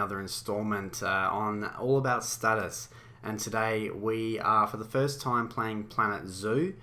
another installment on all about status, and today we are for the first time playing Planet Zoo.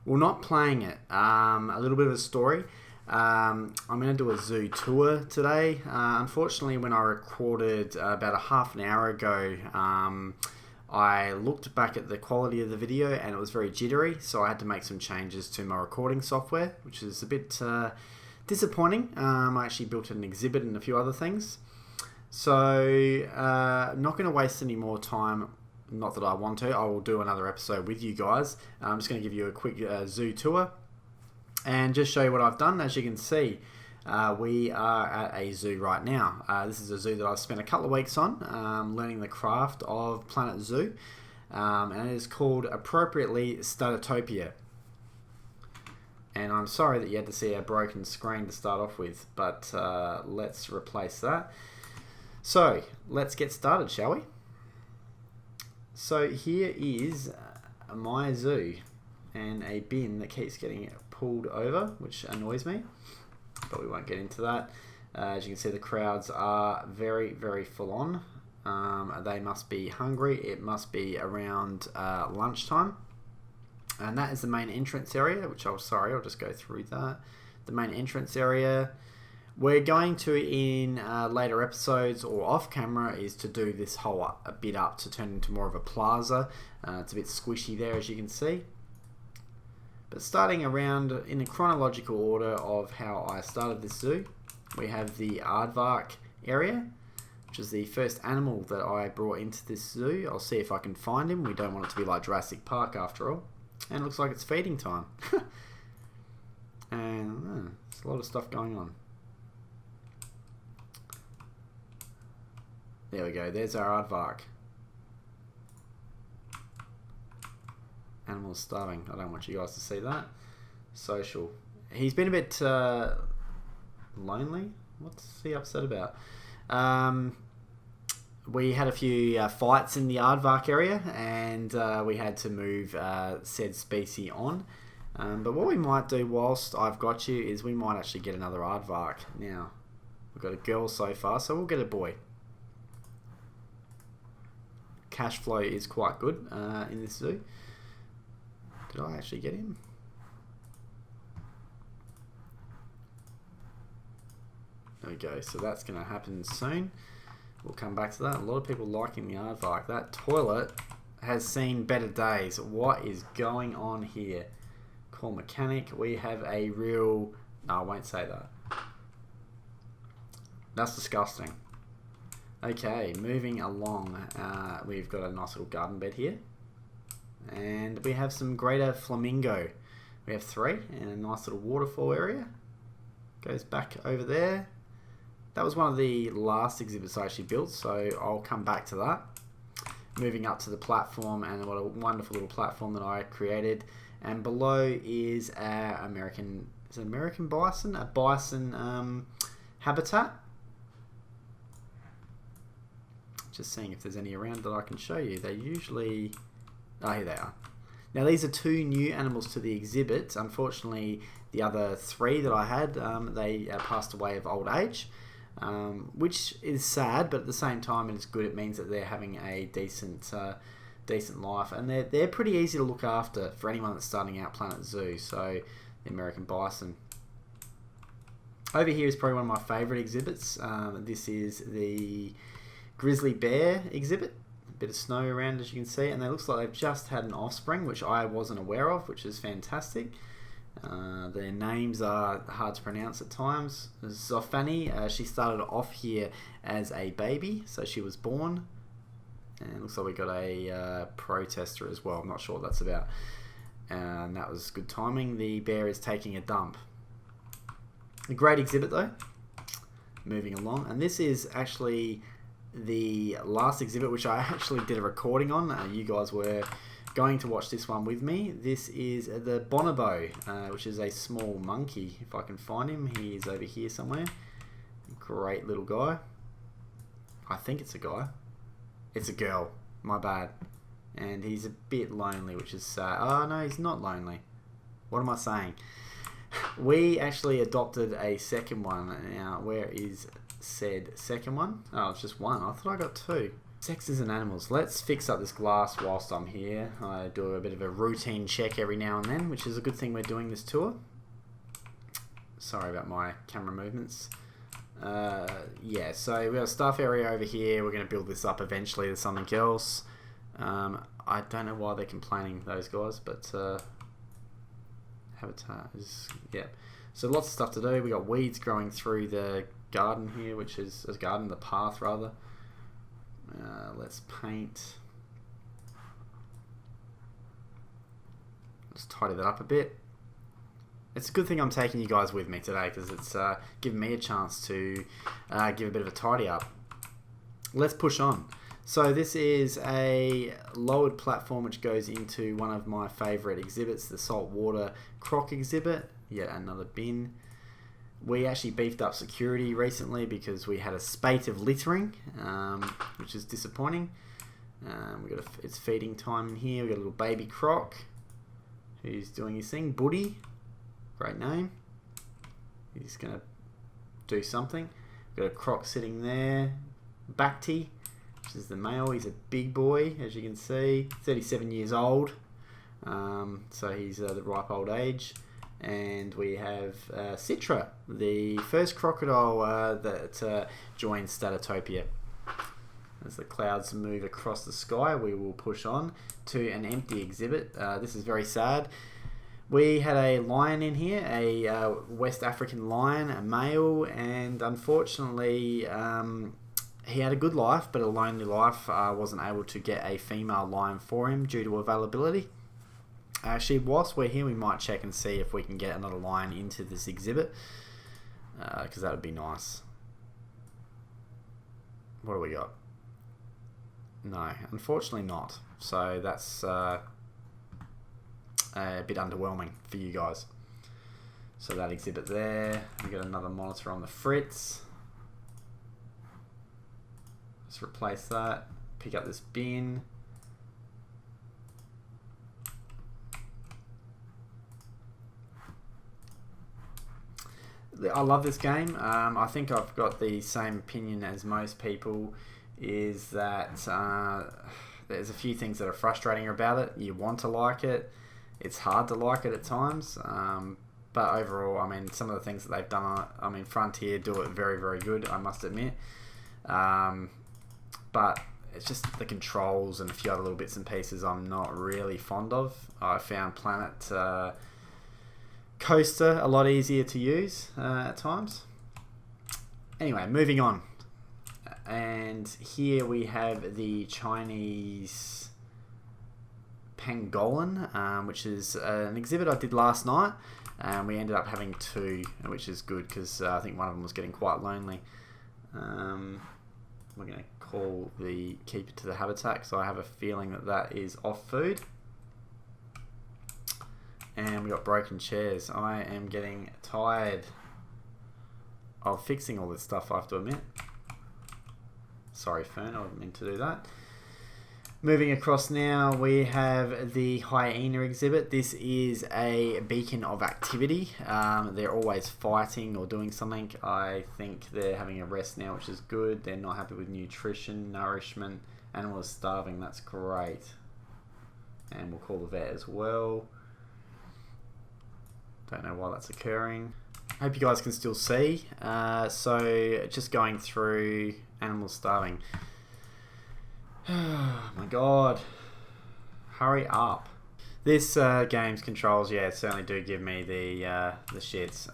Well, not playing it, a little bit of a story. I'm going to do a zoo tour today. Unfortunately, when I recorded about a half an hour ago, I looked back at the quality of the video and it was very jittery, so I had to make some changes to my recording software, which is a bit disappointing. I actually built an exhibit and a few other things. So, not going to waste any more time. Not that I want to. I will do another episode with you guys. I'm just going to give you a quick zoo tour and just show you what I've done. As you can see, we are at a zoo right now. This is a zoo that I've spent a couple of weeks on learning the craft of Planet Zoo, and it is called, appropriately, Statatopia. And I'm sorry that you had to see a broken screen to start off with, but let's replace that. So, let's get started, shall we? So here is my zoo, and a bin that keeps getting pulled over, which annoys me, but we won't get into that. As you can see, the crowds are very, very full on. They must be hungry. It must be around lunchtime. And that is the main entrance area, which I'll just go through that. The main entrance area. We're going to, in later episodes or off camera, is to do this whole a bit up to turn into more of a plaza. It's a bit squishy there, as you can see. But starting around in a chronological order of how I started this zoo, we have the aardvark area, which is the first animal that I brought into this zoo. I'll see if I can find him. We don't want it to be like Jurassic Park after all. And it looks like it's feeding time. And there's a lot of stuff going on. There we go, there's our aardvark. Animals starving. I don't want you guys to see that. Social. He's been a bit lonely. What's he upset about? We had a few fights in the aardvark area, and we had to move said species on. But what we might do whilst I've got you is we might actually get another aardvark. Now, we've got a girl so far, so we'll get a boy. Cash flow is quite good in this zoo. Did I actually get him? There we go. So that's going to happen soon. We'll come back to that. A lot of people liking the aardvark. That toilet has seen better days. What is going on here? Call mechanic. We have a real... No, I won't say that. That's disgusting. Okay, moving along, we've got a nice little garden bed here, and we have some greater flamingo. We have 3, and a nice little waterfall area. Goes back over there. That was one of the last exhibits I actually built, so I'll come back to that. Moving up to the platform, and what a wonderful little platform that I created. And below is our American bison? A bison habitat. Just seeing if there's any around that I can show you. They usually... Oh, here they are. Now, these are 2 new animals to the exhibit. Unfortunately, the other 3 that I had, they passed away of old age, which is sad, but at the same time, it is good. It means that they're having a decent life, and they're pretty easy to look after for anyone that's starting out Planet Zoo. So, the American bison. Over here is probably one of my favourite exhibits. This is the grizzly bear exhibit. A bit of snow around, as you can see, and it looks like they've just had an offspring, which I wasn't aware of, which is fantastic. Their names are hard to pronounce at times. Zophani, she started off here as a baby, so she was born, and it looks like we got a protester as well. I'm not sure what that's about, and that was good timing. The bear is taking a dump. A great exhibit though. Moving along, and this is actually the last exhibit, which I actually did a recording on. You guys were going to watch this one with me. This is the bonobo, which is a small monkey. If I can find him, he is over here somewhere. Great little guy. I think it's a guy. It's a girl. My bad. And he's a bit lonely, which is sad. Oh no, he's not lonely. What am I saying? We actually adopted a second one. Now, where is said second one. Oh, it's just one. I thought I got two. Sexes and animals. Let's fix up this glass whilst I'm here. I do a bit of a routine check every now and then, which is a good thing we're doing this tour. Sorry about my camera movements. Yeah, so we've got a staff area over here. We're going to build this up eventually to something else. I don't know why they're complaining, those guys, but habitat is, yeah. So lots of stuff to do. We got weeds growing through the garden here, which is a garden, the path rather. Let's paint. Let's tidy that up a bit. It's a good thing I'm taking you guys with me today because it's given me a chance to give a bit of a tidy up. Let's push on. So this is a lowered platform which goes into one of my favourite exhibits, the saltwater croc exhibit. Yet another bin. We actually beefed up security recently because we had a spate of littering, which is disappointing. It's feeding time in here. We got a little baby croc who's doing his thing. Buddy, great name. He's gonna do something. Got a croc sitting there. Bacti, which is the male. He's a big boy, as you can see. 37 years old, so he's the ripe old age. And we have Citra, the first crocodile that joined Statatopia. As the clouds move across the sky, we will push on to an empty exhibit. This is very sad. We had a lion in here, a West African lion, a male, and unfortunately he had a good life, but a lonely life. Wasn't able to get a female lion for him due to availability. Actually, whilst we're here, we might check and see if we can get another lion into this exhibit, because that would be nice. What do we got? No, unfortunately not. So that's a bit underwhelming for you guys. So that exhibit there. We got another monitor on the fritz. Let's replace that. Pick up this bin. I love this game. I think I've got the same opinion as most people, is that there's a few things that are frustrating about it. You want to like it. It's hard to like it at times. But overall, I mean, some of the things that they've done on it, I mean, Frontier do it very, very good, I must admit. But it's just the controls and a few other little bits and pieces I'm not really fond of. I found Planet Coaster a lot easier to use at times. Anyway, moving on. And here we have the Chinese pangolin, which is an exhibit I did last night. And we ended up having two, which is good because I think one of them was getting quite lonely. We're going to call the keeper to the habitat, so I have a feeling that that is off food. And we got broken chairs. I am getting tired of fixing all this stuff, I have to admit. Sorry, Fern, I didn't mean to do that. Moving across now, we have the hyena exhibit. This is a beacon of activity. They're always fighting or doing something. I think they're having a rest now, which is good. They're not happy with nutrition, nourishment. Animal is starving, that's great. And we'll call the vet as well. Don't know why that's occurring. I hope you guys can still see. So just going through animals starving. Oh my god. Hurry up. This game's controls, yeah, certainly do give me the shits.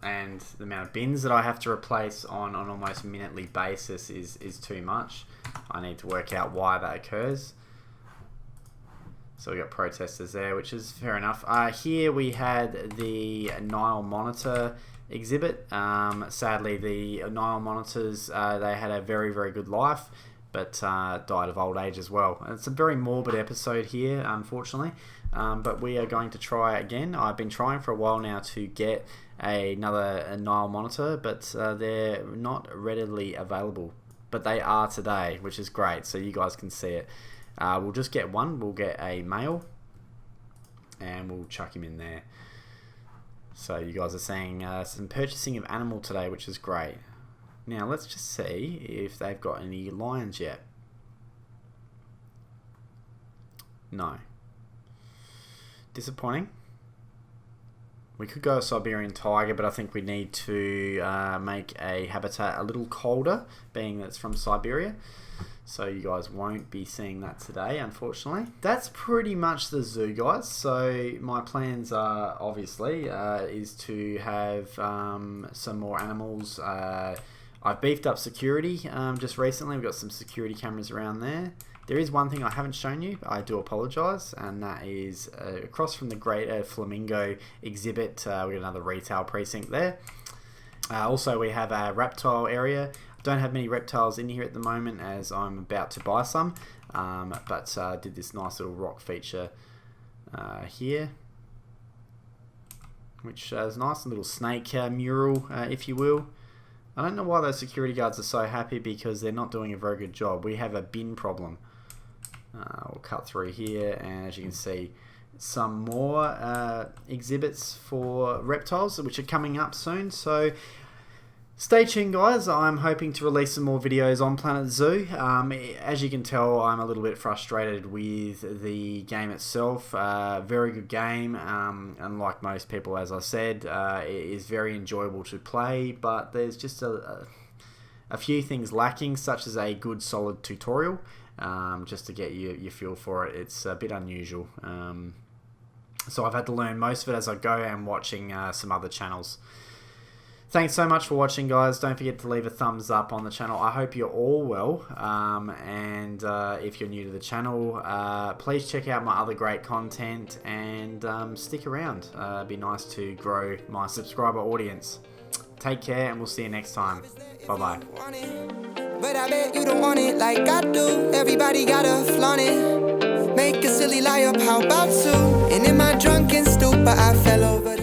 And the amount of bins that I have to replace on an almost minutely basis is too much. I need to work out why that occurs. So we got protesters there, which is fair enough. Here we had the Nile monitor exhibit. Sadly, the Nile monitors, they had a very, very good life, but died of old age as well. And it's a very morbid episode here, unfortunately. But we are going to try again. I've been trying for a while now to get another Nile monitor, but they're not readily available. But they are today, which is great, so you guys can see it. We'll just get one. We'll get a male, and we'll chuck him in there. So you guys are saying some purchasing of animal today, which is great. Now let's just see if they've got any lions yet. No. Disappointing. We could go a Siberian tiger, but I think we need to make a habitat a little colder, being that it's from Siberia. So you guys won't be seeing that today, unfortunately. That's pretty much the zoo, guys. So my plans are obviously is to have some more animals. I've beefed up security just recently. We've got some security cameras around there. There is one thing I haven't shown you. I do apologise, and that is across from the Great Flamingo exhibit. We've got another retail precinct there. Also, we have a reptile area. Don't have many reptiles in here at the moment as I'm about to buy some, but did this nice little rock feature here, which is a nice little snake mural, if you will. I don't know why those security guards are so happy, because they're not doing a very good job. We have a bin problem. We'll cut through here, and as you can see, some more exhibits for reptiles which are coming up soon. So stay tuned, guys. I'm hoping to release some more videos on Planet Zoo. As you can tell, I'm a little bit frustrated with the game itself. Very good game, and like most people, as I said, it is very enjoyable to play, but there's just a few things lacking, such as a good solid tutorial, just to get your feel for it. It's a bit unusual. So I've had to learn most of it as I go, and watching some other channels. Thanks so much for watching, guys. Don't forget to leave a thumbs up on the channel. I hope you're all well, and if you're new to the channel, please check out my other great content, and stick around. It'd be nice to grow my subscriber audience. Take care, and we'll see you next time. Bye-bye. But I bet you don't want it like I do. Everybody gotta flaunt it. Make a silly lie up, how about to? And in my drunken stupor, I fell over.